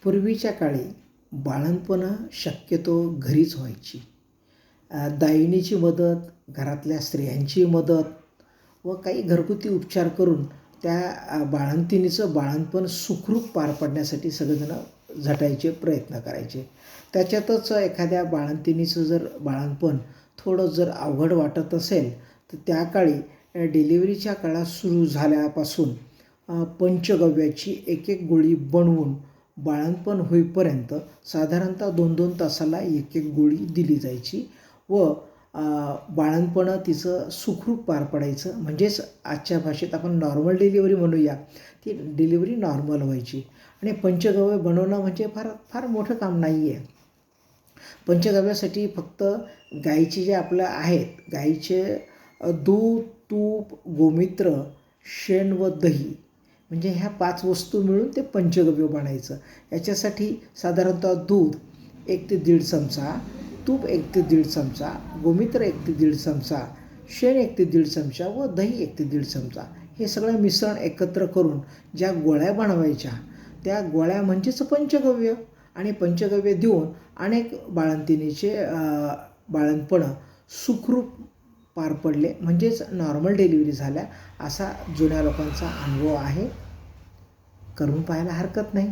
पूर्वीच्या काळी बाळंतपणं शक्यतो घरीच व्हायची. दायिनीची मदत, घरातल्या स्त्रियांची मदत व काही घरगुती उपचार करून त्या बाळंतिणीचं बाळंतपण सुखरूप पार पाडण्यासाठी सगळेजण झटायचे, प्रयत्न करायचे. त्याच्यातच एखाद्या बाळंतिणीचं जर बाळंतपण थोडं जर अवघड वाटत असेल तर त्या काळी डिलिव्हरीच्या काळात सुरू झाल्यापासून पंचगव्याची एक एक गोळी बनवून बाळंतपण होईपर्यंत साधारणतः 2-2 तासाला एक एक गोळी दिली जायची व बाळंतपणं तिचं सुखरूप पार पडायचं. म्हणजेच आजच्या भाषेत आपण नॉर्मल डिलिव्हरी म्हणूया, ती डिलिव्हरी नॉर्मल व्हायची. आणि पंचगव्य बनवणं म्हणजे फार फार मोठं काम नाही आहे. पंचगव्यासाठी फक्त गाईचे जे आपलं आहेत, गाईचे दूध, तूप, गोमूत्र, शेण व दही म्हणजे ह्या 5 वस्तू मिळून ते पंचगव्य बनायचं. याच्यासाठी साधारणतः दूध 1 ते 1.5 चमचा, तूप 1 ते 1.5 चमचा, गोमूत्र 1 ते 1.5 चमचा, शेण 1 ते 1.5 चमचा व दही 1 ते 1.5 चमचा हे सगळं मिश्रण एकत्र करून ज्या गोळ्या बनवायच्या त्या गोळ्या म्हणजेच पंचगव्य. आणि पंचगव्य देऊन अनेक बाळंतिणीचे बाळंतपणं सुखरूप पार पडले, म्हणजेच नॉर्मल डिलिव्हरी झाल्या असा जुन्या लोकांचा अनुभव आहे. करून पाहायला हरकत नाही.